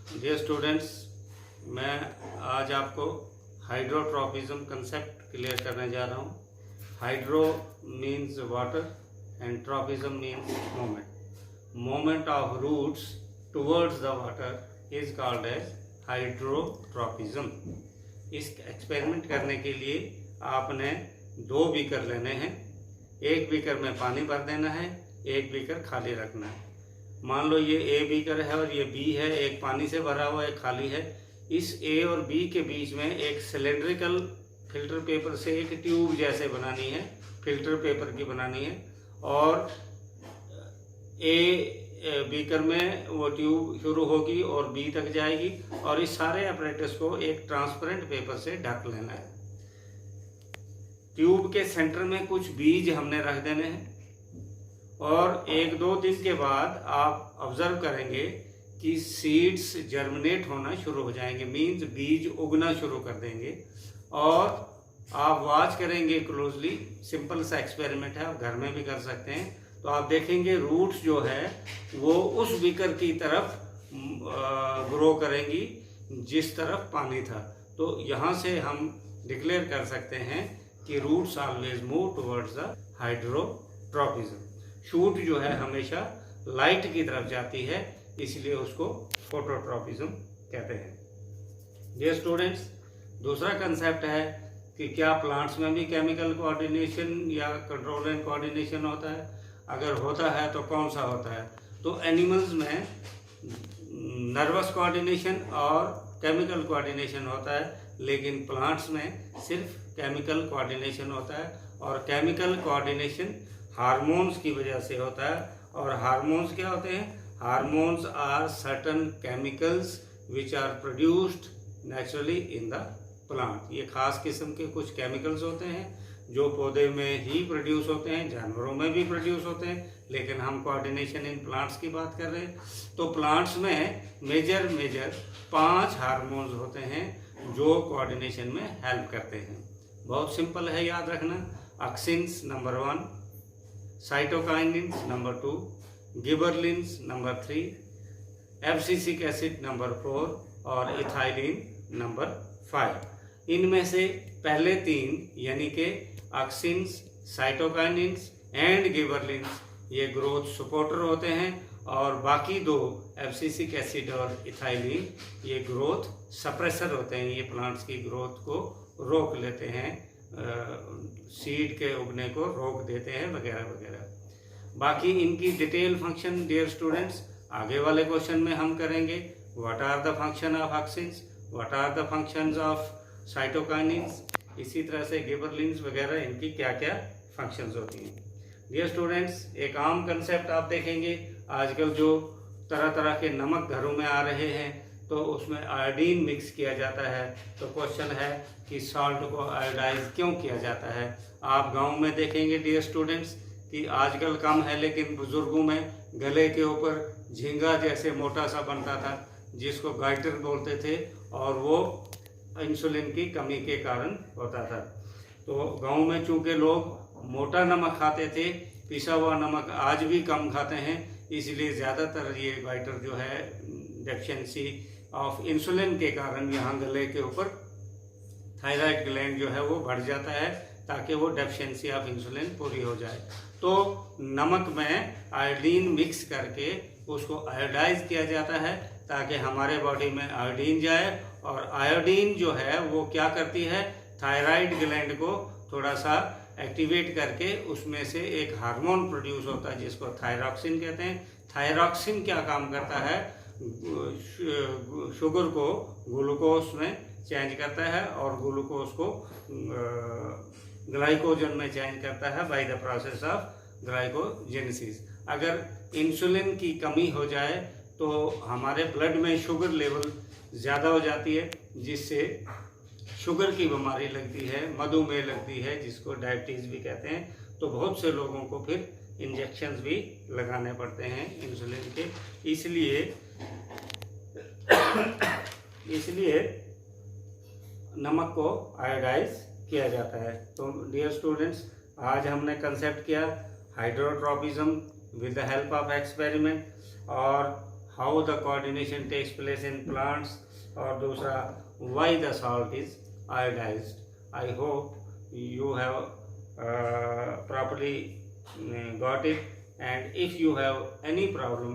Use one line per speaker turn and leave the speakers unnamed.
Dear students, मैं आज आपको हाइड्रोट्रॉपिज्म कंसेप्ट क्लियर करने जा रहा हूँ। Hydro means water and tropism means moment. Moment of roots towards the water is called as hydrotropism. इस एक्सपेरिमेंट करने के लिए आपने 2 बीकर लेने हैं। एक बीकर में पानी भर देना है, एक बीकर खाली रखना है। मान लो ये ए बीकर है और ये बी है, एक पानी से भरा हुआ एक खाली है। इस ए और बी के बीच में एक सिलेंड्रिकल फिल्टर पेपर से एक ट्यूब जैसे बनानी है, फिल्टर पेपर की बनानी है। और ए बीकर में वो ट्यूब शुरू होगी और बी तक जाएगी और इस सारे अपरेटस को एक ट्रांसपेरेंट पेपर से ढक लेना है। ट्यूब के सेंटर में कुछ बीज हमने रख देने हैं और 1-2 दिन के बाद आप ऑब्जर्व करेंगे कि सीड्स जर्मिनेट होना शुरू हो जाएंगे, मीन्स बीज उगना शुरू कर देंगे। और आप वॉच करेंगे क्लोजली। सिंपल सा एक्सपेरिमेंट है, आप घर में भी कर सकते हैं। तो आप देखेंगे रूट्स जो है वो उस बीकर की तरफ ग्रो करेंगी जिस तरफ पानी था। तो यहाँ से हम डिक्लेयर कर सकते हैं कि roots always move towards the hydrotropism. Shoot जो है हमेशा लाइट की तरफ जाती है, इसलिए उसको फोटोट्रॉपिज्म कहते हैं। डियर स्टूडेंट्स, दूसरा कंसेप्ट है कि क्या प्लांट्स में भी केमिकल कोऑर्डिनेशन या कंट्रोल एंड कोऑर्डिनेशन होता है? अगर होता है तो कौन सा होता है? तो एनिमल्स में नर्वस कोऑर्डिनेशन और केमिकल कोऑर्डिनेशन होता है, लेकिन प्लांट्स में सिर्फ केमिकल कोऑर्डिनेशन होता है। और केमिकल कोऑर्डिनेशन हार्मोन्स की वजह से होता है। और हार्मोन्स क्या होते हैं? Hormones are certain chemicals which are produced naturally in the plant. ये खास किस्म के कुछ केमिकल्स होते हैं जो पौधे में ही प्रोड्यूस होते हैं, जानवरों में भी प्रोड्यूस होते हैं, लेकिन हम कोऑर्डिनेशन इन प्लांट्स की बात कर रहे हैं। तो प्लांट्स में मेजर 5 हार्मोन्स होते हैं जो कोऑर्डिनेशन में हेल्प करते हैं। बहुत सिंपल है, याद रखना। Auxins number 1, cytokinins number 2, गिबरलिन्स number 3, abscisic acid number 4 और इथाइलिन नंबर 5। इनमें से पहले 3 यानी कि ऑक्सिन्स, साइटोकाइनिन्स एंड गिबरलिन्स ये ग्रोथ सपोर्टर होते हैं और बाकी 2 एब्सिसिक एसिड और इथाइलिन ये ग्रोथ सप्रेसर होते हैं। ये प्लांट्स की ग्रोथ को रोक लेते हैं, सीड के उगने को रोक देते हैं वगैरह वगैरह। बाकी इनकी डिटेल फंक्शन डियर स्टूडेंट्स आगे वाले क्वेश्चन में हम करेंगे। What are the function of auxins, what are the functions of cytokinins, इसी तरह से गिबरलिन्स वगैरह इनकी क्या क्या फंक्शंस होती हैं। डियर स्टूडेंट्स, एक आम कंसेप्ट आप देखेंगे आजकल जो तरह तरह के नमक घरों में आ रहे हैं तो उसमें आयोडीन मिक्स किया जाता है। तो क्वेश्चन है कि सॉल्ट को आयोडाइज क्यों किया जाता है? आप गांव में देखेंगे डियर स्टूडेंट्स कि आजकल कम है, लेकिन बुजुर्गों में गले के ऊपर झींगा जैसे मोटा सा बनता था जिसको गाइटर बोलते थे और वो इंसुलिन की कमी के कारण होता था। तो गांव में चूंकि लोग मोटा नमक खाते थे, पिसा हुआ नमक आज भी कम खाते हैं, इसलिए ज़्यादातर ये गाइटर जो है डेफिशिएंसी ऑफ इंसुलिन के कारण यहाँ गले के ऊपर थायराइड ग्लैंड जो है वो बढ़ जाता है ताकि वो डेफिशिएंसी ऑफ इंसुलिन पूरी हो जाए। तो नमक में आयोडीन मिक्स करके उसको आयोडाइज किया जाता है ताकि हमारे बॉडी में आयोडीन जाए। और आयोडीन जो है वो क्या करती है? थायराइड ग्लैंड को थोड़ा सा एक्टिवेट करके उसमें से एक हार्मोन प्रोड्यूस होता है जिसको थायरॉक्सिन कहते हैं। थायरॉक्सिन क्या काम करता है? शुगर को ग्लूकोज में चेंज करता है और ग्लूकोज को ग्लाइकोजन में चेंज करता है by the process of glycogenesis. अगर इंसुलिन की कमी हो जाए तो हमारे ब्लड में शुगर लेवल ज़्यादा हो जाती है जिससे शुगर की बीमारी लगती है, मधुमेह लगती है जिसको डायबिटीज़ भी कहते हैं। तो बहुत से लोगों को फिर इंजेक्शंस भी लगाने पड़ते हैं इंसुलिन के। इसलिए नमक को आयोडाइज किया जाता है। तो डियर स्टूडेंट्स, आज हमने कंसेप्ट किया hydrotropism with the help of experiment और how the coordination takes place in plants, और दूसरा why the salt is iodised. I hope you have properly got it, and if you have any problem